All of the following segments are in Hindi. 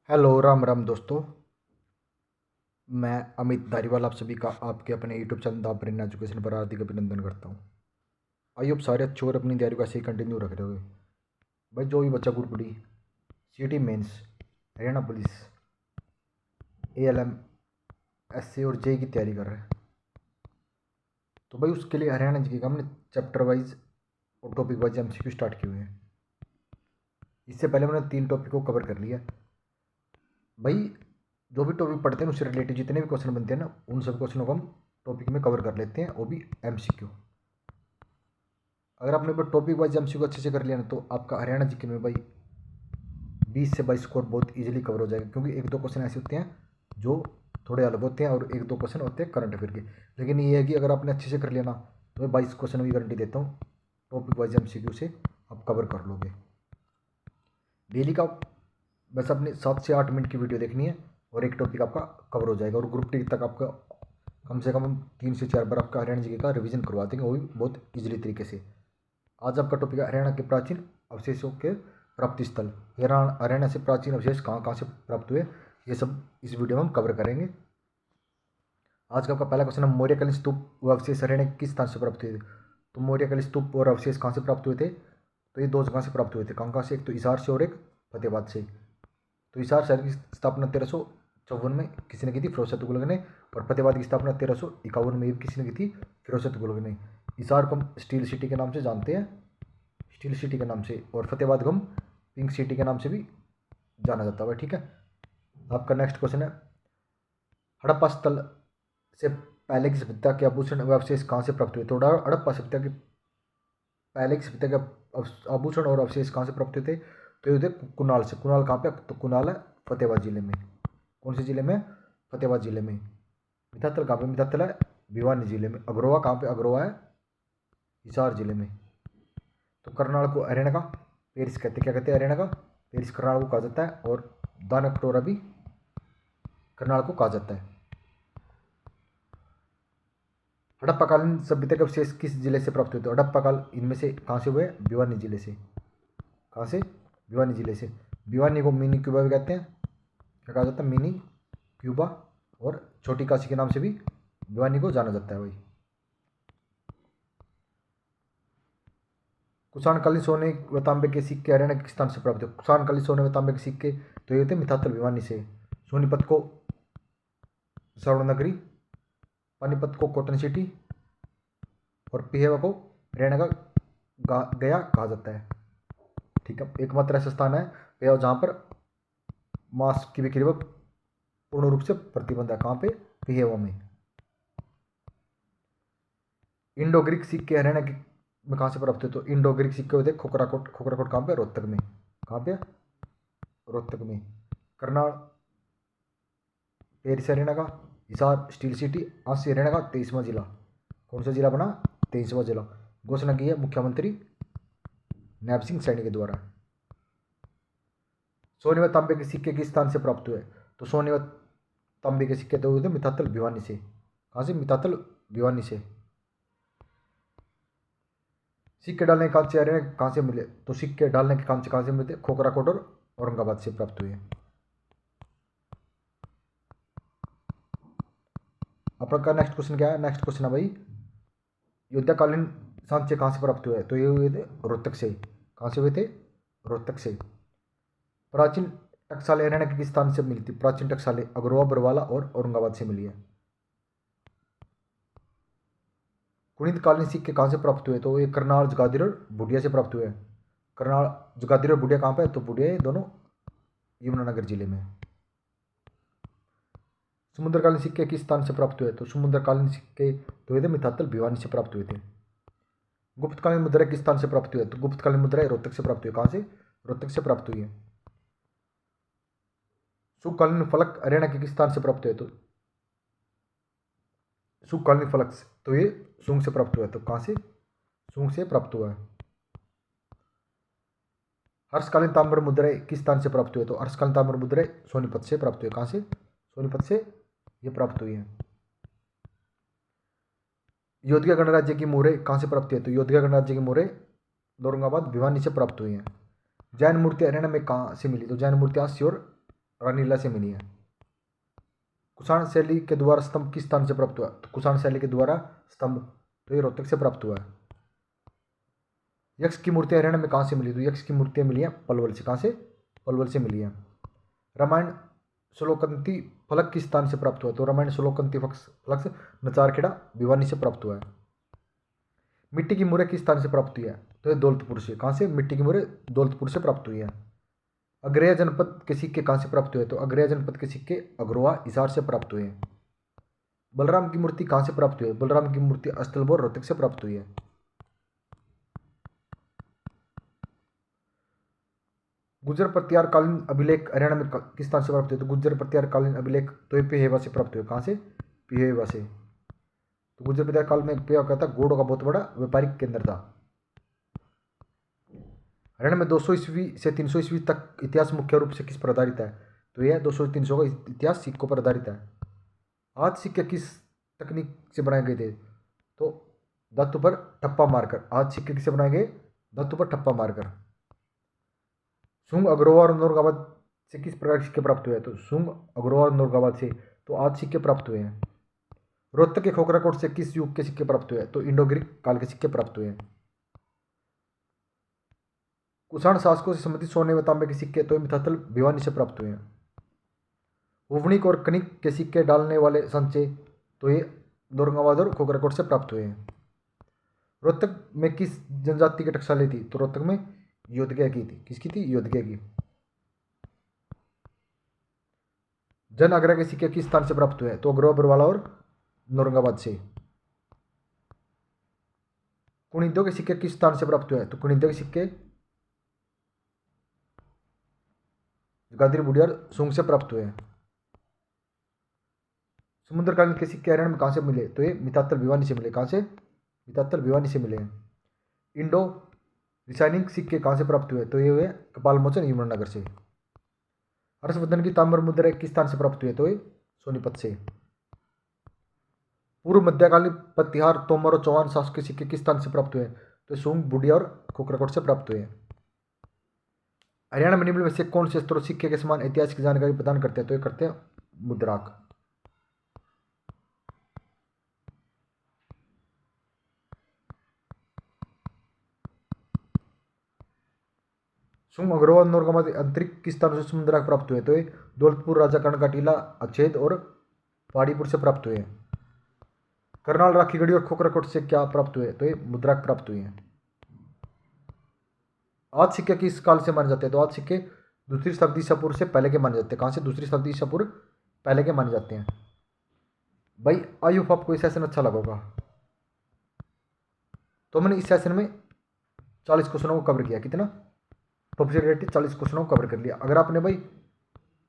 हेलो राम राम दोस्तों। मैं अमित धारीवाल आप सभी का आपके अपने YouTube channel the brain education पर हार्दिक अभिनंदन करता हूँ। आइए आप सारे अच्छे और अपनी तैयारी को ऐसे ही कंटिन्यू रख रहे हो भाई। जो भी बच्चा group D, CT mains, Haryana police, ALM, SA और जेई की तैयारी कर रहे हैं तो भाई उसके लिए हरियाणा जी के हमने चैप्टर वाइज और टॉपिक वाइज एमसीक्यू स्टार्ट किए हुए हैं। इससे पहले मैंने 3 टॉपिक को कवर कर लिया भाई। जो भी टॉपिक पढ़ते हैं उससे रिलेटेड जितने भी क्वेश्चन बनते हैं ना, उन सब क्वेश्चनों को हम टॉपिक में कवर कर लेते हैं, वो भी एमसीक्यू। अगर आपने टॉपिक वाइज एमसीक्यू अच्छे से कर लिया ना तो आपका हरियाणा जीके में भाई 20 से 22 स्कोर बहुत इजीली कवर हो जाएगा, क्योंकि एक दो क्वेश्चन ऐसे होते हैं जो थोड़े अलग होते हैं और एक दो क्वेश्चन होते हैं करंट अफेयर के। लेकिन ये है कि अगर आपने अच्छे से कर लिया ना तो मैं 22 क्वेश्चन की गारंटी देता हूँ टॉपिक वाइज एमसीक्यू से आप कवर कर लोगे। डेली का बस अपने 7 से 8 मिनट की वीडियो देखनी है और एक टॉपिक आपका कवर हो जाएगा। और ग्रुप डी तक आपका कम से कम हम 3 से 4 बार आपका हरियाणा जीके का रिवीजन करवा देंगे, वो भी बहुत इजीली तरीके से। आज आपका टॉपिक है हरियाणा के प्राचीन अवशेषों के प्राप्ति स्थल। हरियाणा से प्राचीन अवशेष कहाँ कहाँ से प्राप्त हुए, ये सब इस वीडियो में हम कवर करेंगे। आज का आपका पहला क्वेश्चन है, मौर्यकालीन स्तूप व अवशेष हरियाणा के किस स्थान से प्राप्त हुए थे। तो मौर्यकालीन स्तूप और अवशेष कहाँ से प्राप्त हुए थे, तो ये 2 जगह से प्राप्त हुए थे। कहाँ कहाँ से, एक तो हिसार से और एक फतेहाबाद से। तो हिसार शहर की स्थापना 1354 में किसी ने की थी, फिरोज तुगलक ने। और फतेहाबाद की स्थापना 1351 में किसी ने की थी, फिरोज तुगलक ने। हिसार को हम स्टील सिटी के नाम से जानते हैं, स्टील सिटी के नाम से, और फतेहाबाद को हम पिंक सिटी के नाम से भी जाना जाता है। ठीक है, आपका नेक्स्ट क्वेश्चन है, हड़प्पा स्थल से पहले की सभ्यता के आभूषण व अवशेष कहाँ से प्राप्त हुए। तो हड़प्पा सभ्यता के पहले की सभ्यता के आभूषण और अवशेष कहाँ से प्राप्त हुए थे, तो ये थे कुनाल से। कुनाल कहाँ पे, तो कुनाल है फतेहाबाद जिले में। कौन से जिले में, फतेहाबाद जिले में। मिताथल कहाँ पे, मिताथल है भिवानी जिले में। अग्रोवा कहाँ पे, अग्रोवा है हिसार जिले में। तो करनाल को हरियाणा का पेरिस कहते हैं। क्या कहते हैं, हरियाणा का पेरिस करनाल को कहा जाता है, और दानकटोरा भी करनाल को कहा जाता है। हड़प्पाकालीन सभ्यता के अवशेष किस जिले से प्राप्त हुए थे। हड़प्पा काल इनमें से कहाँ से हुए, भिवानी जिले से। कहाँ से, भिवानी जिले से। भिवानी को मिनी क्यूबा भी कहते हैं। क्या कहा जाता है, मिनी क्यूबा। और छोटी काशी के नाम से भी भिवानी को जाना जाता है भाई। कुषाणकालीन सोने व तांबे के सिक्के हरियाणा के स्थान से प्राप्त हुए। कुषाणकालीन सोने व तांबे के सिक्के तो ये थे मिताथल भिवानी से। सोनीपत को स्वर्ण नगरी, पानीपत को कॉटन सिटी, और पिहेवा को हरियाणा का गया कहा जाता है। ठीक है, एकमात्र ऐसा स्थान है पिहेवा जहाँ पर मांस की बिक्री पर पूर्ण रूप से प्रतिबंध है। कहाँ पे, पिहेवा में। इंडो ग्रीक सिक्के हरियाणा के में कहाँ से प्राप्त हुए। तो इंडो ग्रीक सिक्के होते खोखराकोट। खोखराकोट कहाँ पे, रोहतक में। कहाँ पे, रोहतक में। करनाल पेरिस हरियाणा का। हिसार स्टील सिटी आसी हरियाणा का 23वां जिला। कौन सा जिला बना, 23वां जिला। घोषणा की है मुख्यमंत्री नैब सिंह सैनी के द्वारा। सोने व तांबे के सिक्के किस स्थान से प्राप्त हुए। तो सोने व तांबे के सिक्के तो हुए थे मिताथल भिवानी से। कहाँ से, मिताथल भिवानी से। सिक्के डालने के कांचे हरियाणा कहाँ से मिले। तो सिक्के डालने के कांचे कहाँ से मिले थे, खोखराकोट और औरंगाबाद से प्राप्त हुए। आपका नेक्स्ट क्वेश्चन क्या है, नेक्स्ट क्वेश्चन है भाई, युद्धकालीन सांचे कहाँ से प्राप्त हुए। तो ये हुए थे रोहतक से। कहाँ से हुए थे, रोहतक से। प्राचीन टकसालें हरियाणा के किस स्थान से मिली थी। प्राचीन टकसालें अग्रोवा, बरवाला और औरंगाबाद से मिली है। कुणित कालीन सिक्के कहाँ से प्राप्त हुए। तो ये करनाल, जगाधरी और बुढ़िया से प्राप्त हुए। करनाल, जगाधरी और बुढ़िया कहाँ पे है, तो बुढ़िया ये दोनों यमुनानगर जिले में। समुद्रकालीन सिक्के किस स्थान से प्राप्त हुए। तो समुद्रकालीन सिक्के तो हुए थे मिताथल भिवानी से प्राप्त हुए थे। गुप्तकालीन मुद्रा किस स्थान से प्राप्त हुई है। तो गुप्तकालीन मुद्रा रोहतक से प्राप्त हुई। कहाँ से, रोहतक से प्राप्त हुई है। शुभकालीन फलक हरियाणा के किस स्थान से प्राप्त हुए। तो शुभकालीन फलक तो ये सूंग से प्राप्त हुआ है। तो कहाँ से, सूंग से प्राप्त हुआ है। हर्षकालीन ताम्र मुद्राएं किस स्थान से प्राप्त हुए। तो हर्षकालीन ताम्र मुद्राएं सोनीपत से प्राप्त हुए। कहाँ से, सोनीपत से ये प्राप्त हुई है। योद्धा गणराज्य की मोहरें कहाँ से प्राप्त हुई है। तो योद्धा गणराज्य की मोहरें औरंगाबाद भिवानी से प्राप्त हुई हैं। जैन मूर्ति हरियाणा में कहाँ से मिली। तो जैन मूर्ति आसी और रानीला से मिली है। कुषाण शैली के द्वारा स्तंभ किस स्थान से प्राप्त हुआ? तो कुषाण शैली के द्वारा स्तंभ तो ये रोहतक से प्राप्त हुआ है। यक्ष की मूर्तियां हरियाणा में कहाँ से मिली? तो यक्ष की मूर्तियां मिली हैं पलवल से। कहाँ से? पलवल से मिली है। रामायण श्लोकंती फलक किस स्थान से प्राप्त हुआ? तो रामायण श्लोकंती फलक नचारखेड़ा भिवानी से प्राप्त हुआ है। मिट्टी की मुहरें किस स्थान से प्राप्त हुई है? तो ये दौलतपुर से। कहाँ से? मिट्टी की मुहरें दौलतपुर से प्राप्त हुई है। अग्रया जनपद के सिक्के कहाँ से प्राप्त हुए? तो अग्रया जनपद के सिक्के अग्रवा हिसार से प्राप्त हुए हैं। बलराम की मूर्ति कहाँ से प्राप्त हुई है? बलराम की मूर्ति अस्तलबोर रोहतक से प्राप्त हुई है। गुर्जर प्रत्यार कालीन अभिलेख हरियाणा में किस स्थान से प्राप्त हुए? तो गुर्जर प्रत्यार कालीन अभिलेख तो ये पिहेवा से प्राप्त हुए। कहाँ से? पिहेवा से। तो गुर्जर प्रत्यार काल में पिहेवा क्या था? घोड़ों का बहुत बड़ा व्यापारिक केंद्र था। हरियाणा में 200 ईस्वी से 300 ईस्वी तक इतिहास मुख्य रूप से किस पर आधारित है? तो यह 200-300 का इतिहास सिक्कों पर आधारित है। आज सिक्के किस तकनीक से बनाए गए थे? तो धातु पर ठप्पा मारकर। आज सिक्के किससे बनाए गए? धातु पर ठप्पा मारकर। सुंग अग्रवाल और नौरंगाबाद से किस प्रकार के सिक्के प्राप्त हुए? तो सुंग अग्रवाल और नौरंगाबाद से तो आज सिक्के प्राप्त हुए हैं। रोहतक के खोखराकोट से किस युग के सिक्के प्राप्त हुए? तो इंडो ग्रीक काल के सिक्के प्राप्त हुए हैं। कुषाण शासकों से संबंधित सोने व तांबे के सिक्के तो मिथातल भिवानी से प्राप्त हुए हैं। हुवनिक और कनिक के सिक्के डालने वाले संचय तो ये नौरंगाबाद और खोखराकोट से प्राप्त हुए हैं। रोहतक में किस जनजाति की टकसालें थी? तो रोहतक में योधगया की थी। किसकी थी? योधगया की। जन आगरा के सिक्के किस स्थान से प्राप्त हुए हैं? तो अग्रवा बरवाला और नौरंगाबाद से। कुणिद्यों के सिक्के किस स्थान से प्राप्त हुए हैं? तो कुणिद्यों के सिक्के गादरी बुढ़ियार सूंग से प्राप्त हुए हैं। समुद्रकालीन के सिक्के हरियाणा में कहाँ से मिले? तो ये मितातल भिवानी से मिले। कहाँ से? मितातल भिवानी से मिले हैं। इंडो रिसाइनिंग सिक्के कहाँ से प्राप्त हुए? तो ये हुए कपाल मोचन यमुनानगर से। हर्षवर्धन की ताम्र मुद्रा किस स्थान से प्राप्त हुए? तो ये सोनीपत से। पूर्व मध्यकालीन प्रतिहार तोमर और चौहान शासक के सिक्के किस स्थान से प्राप्त हुए? तो सूंग बुढ़िया और खोखराकोट से प्राप्त हुए। हरियाणा में निम्न में से कौन से स्रोत सिक्के के समान ऐतिहासिक जानकारी प्रदान करते हैं? तो ये करते हैं मुद्राक। सुंग अग्रवाल नौरंगाबाद अंतरिक्ष किस स्थान से मुद्राक प्राप्त हुए? तो ये दौलतपुर, राजा कर्ण का टीला, अच्छेद और पहाड़ीपुर से प्राप्त हुए। करनाल, राखीगढ़ी और खोखराकोट से क्या प्राप्त हुए? तो ये मुद्राक प्राप्त हुए हैं। आज सिक्के किस काल से माने जाते हैं? तो आज सिक्के दूसरी शताब्दी ईसा पूर्व से पहले के माने जाते हैं। कहाँ से? दूसरी शताब्दी ईसा पूर्व पहले के माने जाते हैं। भाई आई होप आपको ये सेशन अच्छा लगा होगा। तो मैंने इस सेशन में 40 क्वेश्चनों को कवर किया। कितना? टॉपिक से रिलेटेड 40 क्वेश्चनों को कवर कर लिया। अगर आपने भाई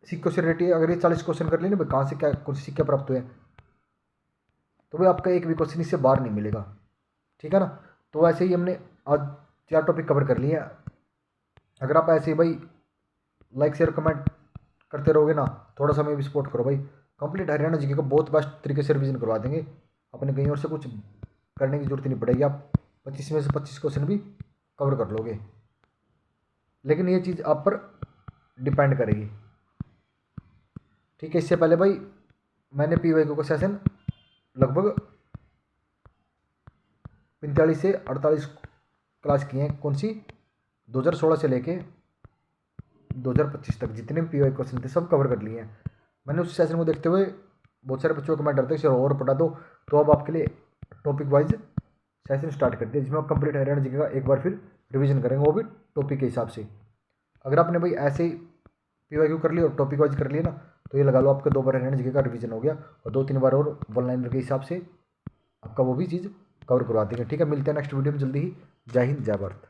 सिक्कों से रिलेटेड अगर ये 40 क्वेश्चन कर लिए ना भाई, कहाँ से क्या कौन से सिक्के प्राप्त हुए, तो भाई आपका एक भी क्वेश्चन इससे बाहर नहीं मिलेगा। ठीक है ना? तो ऐसे ही हमने आज 4 टॉपिक कवर कर लिए। अगर आप ऐसे ही भाई लाइक शेयर कमेंट करते रहोगे ना, थोड़ा सा मैं भी सपोर्ट करो भाई, कंप्लीट हरियाणा जीके को बहुत बेस्ट तरीके से रिवीजन करवा देंगे। अपने कहीं और से कुछ करने की जरूरत नहीं पड़ेगी। आप 25 में से 25 क्वेश्चन भी कवर कर लोगे। लेकिन ये चीज़ आप पर डिपेंड करेगी। ठीक है? इससे पहले भाई मैंने पीवाईक्यू का सेशन लगभग 45 से 48 क्लास किए हैं। कौन सी? 2016 से लेके 2025 तक जितने भी पीवाई क्वेश्चन थे सब कवर कर लिए हैं मैंने। उस सेशन को देखते हुए बहुत सारे बच्चों को कमेंट करते हैं सर और पढ़ा दो, तो अब आपके लिए टॉपिक वाइज सेशन स्टार्ट कर दिया, जिसमें आप कंप्लीट हरियाणा जीके का एक बार फिर रिवीजन करेंगे, वो भी टॉपिक के हिसाब से। अगर आपने भाई ऐसे ही पीवाईक्यू कर लिया और टॉपिक वाइज कर लिया ना, तो ये लगा लो आपका 2 बार हरियाणा जीके का रिवीजन हो गया, और 2-3 बार और वन लाइनर के हिसाब से आपका वो भी चीज़ कवर करवा देंगे। ठीक है? मिलते हैं नेक्स्ट वीडियो में जल्दी ही। जय हिंद, जय भारत।